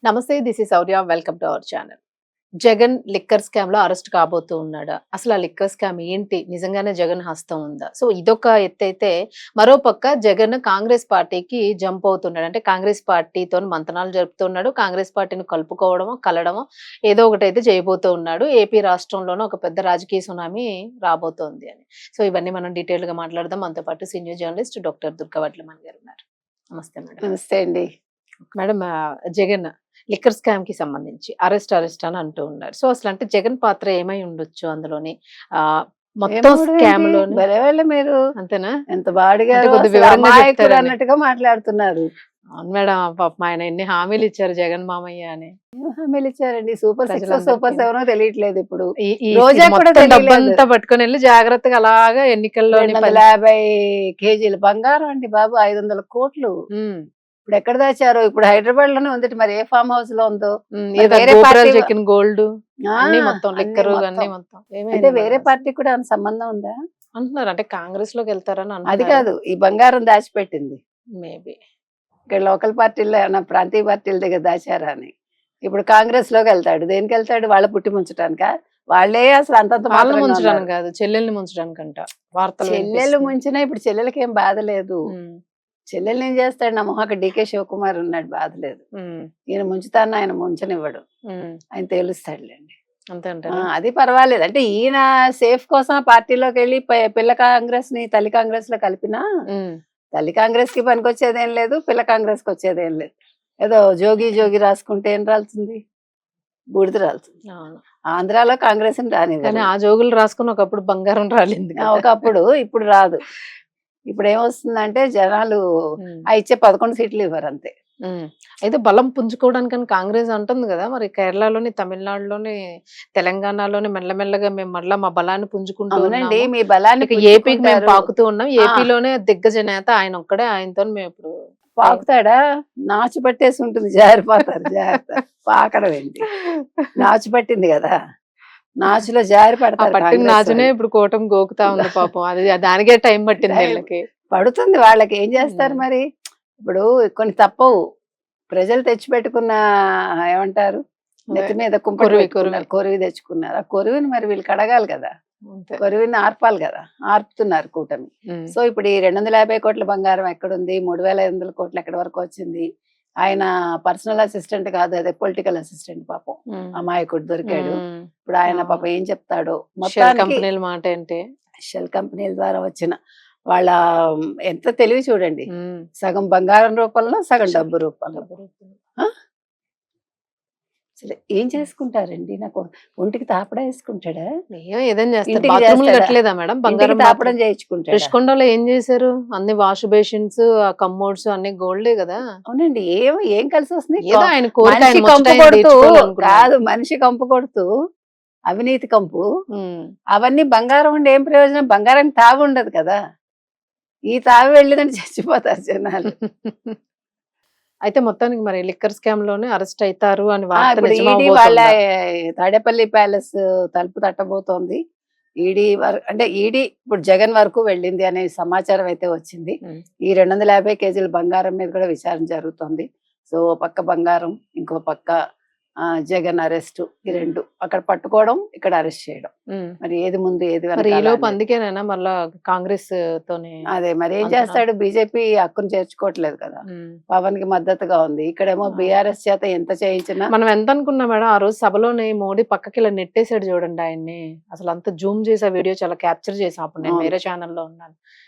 నమస్తే, this is Sourya. Welcome to our channel. Jagan liquor scam లో arrest కాబోతూ ఉన్నాడా? అసలు ఆ లిక్కర్ స్కామ్ ఏంటి? నిజంగానే జగన్ హస్తం ఉందా? సో ఇదొక ఎత్తైతే, మరో పక్క జగన్ కాంగ్రెస్ పార్టీకి జంప్ అవుతున్నాడు. అంటే కాంగ్రెస్ పార్టీతో మంతనాలు జరుపుతున్నాడు. కాంగ్రెస్ పార్టీని కలుపుకోవడమో కలడమో ఏదో ఒకటి అయితే చేయబోతూ ఉన్నాడు. ఏపీ రాష్ట్రంలోనూ ఒక పెద్ద రాజకీయ సునామీ రాబోతోంది అని. సో ఇవన్నీ మనం డీటెయిల్ గా మాట్లాడదాం. మనతో పాటు సీనియర్ జర్నలిస్ట్ డాక్టర్ దుర్గా వడ్లమన్ గారు ఉన్నారు. నమస్తే మేడం. నమస్తే అండి. మేడం, జగన్ లిక్కర్ స్కామ్ కి సంబంధించి అరెస్ట్ అని అంటూ ఉన్నారు. సో అసలు అంటే జగన్ పాత్ర ఏమై ఉండొచ్చు అందులోని? ఆ మొత్తం స్కామ్ లోని భలేవాళ్ళు మీరు, అంతేనా? ఎంత బాడిగా అంటే కొద్ది వివరంగా చెప్తారని. అన్నట్టుగా మాట్లాడుతున్నారు. అవును మేడం, పాపం ఆయన ఎన్ని హామీలు ఇచ్చారు జగన్ మామయ్య అని. ఏం హామీలు ఇచ్చారండి? సూపర్ 6 ప్రజలందరికీ. సూపర్ 7 తెలియట్లేదు ఇప్పుడు. ఈ రోజా కూడా మొత్తం తెలియలేదు. డబ్బంతా పట్టుకొని వెళ్ళి జాగ్రత్తగా అలాగా ఎన్నికల్లోని 250 కేజీలు బంగారం అండి బాబు, 500 కోట్లు. ఇప్పుడు ఎక్కడ దాచారో? ఇప్పుడు హైదరాబాద్ లోనే ఉంది, మరి ఏ ఫామ్ హౌస్ లో ఉందో. మరి వేరే పార్టీ చెక్కిన గోల్డ్ ఆ, అన్ని మొత్తం అన్ని లిక్కర్ మొత్తం. అన్ని మొత్తం అంటే ఏమైంది వేరే మరి? పార్టీ కూడా ఏమైనా సంబంధం ఉందా? అంటున్నారు అంటే కాంగ్రెస్ లోకి వెళ్తారని అది అంటున్నారు. కాదు, ఈ బంగారం దాచిపెట్టింది మేబీ. ఇక్కడ లోకల్ పార్టీల్లో ఏమైనా ప్రాంతీయ పార్టీల దగ్గర దాచారా అని. ఇప్పుడు కాంగ్రెస్ లోకి వెళ్తాడు. దేనికి వెళ్తాడు? వాళ్ళ పుట్టి ముంచటానిక? వాళ్ళే అసలు అంతంత వాళ్ళని మాత్రంగా ముంచడానికి ఉన్నారు. కాదు, చెల్లెల్ని ముంచడానికంట వార్తలు చెల్లెలు వినిపిస్తున్నాయి. ముంచినా ఇప్పుడు చెల్లెలకి ఏం బాధ లేదు. ఉమ్, చెల్లెల్ని ఏం చేస్తాడు? నా మొహక డీకే శివకుమార్ ఉన్నాడు, బాధ లేదు. ఉమ్, ఈయన ముంచుతాను, ఆయన ముంచనివ్వడు. ఉమ్. ఆయన తేలుస్తాడులేండి. అంతే అంటారా? అది పర్వాలేదు. అంటే ఈయన సేఫ్ కోసం ఆ పార్టీలోకి వెళ్ళి పిల్ల కాంగ్రెస్ ని తల్లి కాంగ్రెస్ లో కలిపినా ఉమ్, తల్లి కాంగ్రెస్ కి పనికొచ్చేదేం లేదు, పిల్ల కాంగ్రెస్ కి వచ్చేదేం లేదు. ఏదో జోగి జోగి రాసుకుంటే ఏం రాలుతుంది? బూడిద రాలుతుంది. అవును. ఆంధ్రాలో కాంగ్రెస్ కానీ రానివ్వరు ఆ జోగులు రాసుకుని ఒకప్పుడు బంగారం రాలింది కదా. ఒకప్పుడు, ఇప్పుడు రాదు. ఇప్పుడు ఏమొస్తుందంటే జనాలు ఉమ్, ఆ ఇచ్చే 11 సీట్లు ఇవ్వరు అంతే. ఉమ్. అయితే బలం పుంజుకోవడానికని కాంగ్రెస్ అంటుంది కదా, మరి కేరళలోని, తమిళనాడులోని, తెలంగాణలోని మెల్లమెల్లగా మేము మళ్ళా మా బలాన్ని పుంజుకుంటూ అవునండి, ఉన్నాము. మీ బలాన్ని ఇక ఏపీకి మేము పుంజుకుంటారు. పాకుతూ ఉన్నాం. ఆ. ఏపీలోనే దిగ్గజ నేత ఆయన ఒక్కడే, ఆయనతో మేము ఇప్పుడు పాకుతాడా? నాచు పట్టేసి ఉంటుంది, జారిపోతారు. జాగ్రత్త. పాకడం ఏంటి? నాచు పట్టింది కదా, నాచులో జారి ఆ పడతారు పట్టిన కాంగ్రెస్ నాచునే వాళ్ళు. ఇప్పుడు కూటమి గోకుతా ఉంది పాపం. అది దానికే టైం పట్టింది టైం వీళ్ళకి. పడుతుంది వాళ్ళకి. ఏం చేస్తారు ఉమ్, మరి? ఇప్పుడు కొన్ని తప్పవు. ప్రజలు తెచ్చిపెట్టుకున్న ఏమంటారు, నెత్తి మీద కుంపటి కొరివి పెట్టుకున్నారు, కొరివి తెచ్చుకున్నారు. ఆ కొరివిని మరి వీళ్ళు కడగాలి కదా, అంతే. కొరివిని ఆర్పాలి కదా. ఆర్పుతున్నారు కూటమి. ఉమ్, సో ఇప్పుడు ఈ 250 కోట్ల బంగారం ఎక్కడుంది? 3500 కోట్లు ఎక్కడి వరకు వచ్చింది? ఆయన పర్సనల్ అసిస్టెంట్ కాదు, అదే పొలిటికల్ అసిస్టెంట్ పాపం. ఉమ్, అమాయకుడు దొరికాడు. ఉమ్. ఇప్పుడు ఆయన అవును. పాపం ఏం చెప్తాడో. షెల్ మొత్తానికి కంపెనీల మాట ఏంటి? షెల్ కంపెనీల ద్వారా వచ్చిన వాళ్ళ ఎంత తెలివి చూడండి. ఉమ్, సగం బంగారం రూపంలో, సగం షెల్ డబ్బు రూపంలో. డబ్బు రూపంలో. ఆ? అసలు ఏం చేసుకుంటారండి? నాకు ఒంటికి తాపడా వేసుకుంటాడా? ఏదైనా చేస్తారు. ఇంటికి బాత్రూములు చేస్తాడా? కట్టలేదా మేడం? ఇంటికి బంగారం తాపడం బాత్రూమ్. చేయించుకుంటాడా? రిషికొండలో ఏం చేశారు? అన్ని వాష్ బేసిన్స్, ఆ కమ్మోడ్స్ అన్ని గోల్డే కదా. అవునండి, ఏం కలిసి వస్తుంది? ఏదో ఆయన కోరిక, మనిషి ఆయన కంపు ముచ్చట ఆయన కొడుతూ తీర్చుకోవాలనుకున్నాడు. కాదు, మనిషి కంపు కొడుతూ అవినీతి కంపు. ఉమ్. అవన్నీ బంగారం ఉండి ఏం ప్రయోజనం? బంగారం తాగు ఉండదు కదా. ఈ తాగు వెళ్ళిందంటే చచ్చిపోతారు జనాలు. అయితే మొత్తానికి మరి లిక్కర్ స్కామ్ లోనే అరెస్ట్ అవుతారు అని వార్త ఇప్పుడు ఈడీ వాళ్ళ నిజమవబోతుందా? తాడేపల్లి ప్యాలెస్ తలుపు తట్టబోతోంది. ఈడీ అంటే ఈడీ ఇప్పుడు జగన్ వరకు వెళ్ళింది అనే సమాచారం అయితే వచ్చింది. ఉమ్, ఈ 250 కేజీల బంగారం మీద కూడా విచారణ జరుగుతోంది. సో ఓ పక్క బంగారం, ఇంకో పక్క జగన్ అరెస్ట్, ఈ రెండు అక్కడ పట్టుకోవడం, ఇక్కడ అరెస్ట్ చేయడం. ఉమ్. మరి ఏది ముందు ఏది మరి ఈ వెనకాల లోపు అనేది. అందుకేనైనా మళ్ళా కాంగ్రెస్ తోనే అదే మరి ఏం అంతనా? చేస్తాడు? బీజేపీ హక్కును చేర్చుకోవట్లేదు కదా, ఉమ్. పవన్ కి మద్దతుగా ఉంది. ఇక్కడేమో ఆ. బీఆర్ఎస్ చేత ఎంత చేయించినా మనం ఎంత అనుకున్నా మేడం, ఆ రోజు సభలోనే మోడీ పక్కకి ఇలా నెట్టేశాడు చూడండి ఆయన్ని. అసలు అంత జూమ్ చేసి ఆ వీడియో చాలా క్యాప్చర్ చేసాం. అప్పుడు నేను అవును. వేరే ఛానల్లో ఉన్నాను.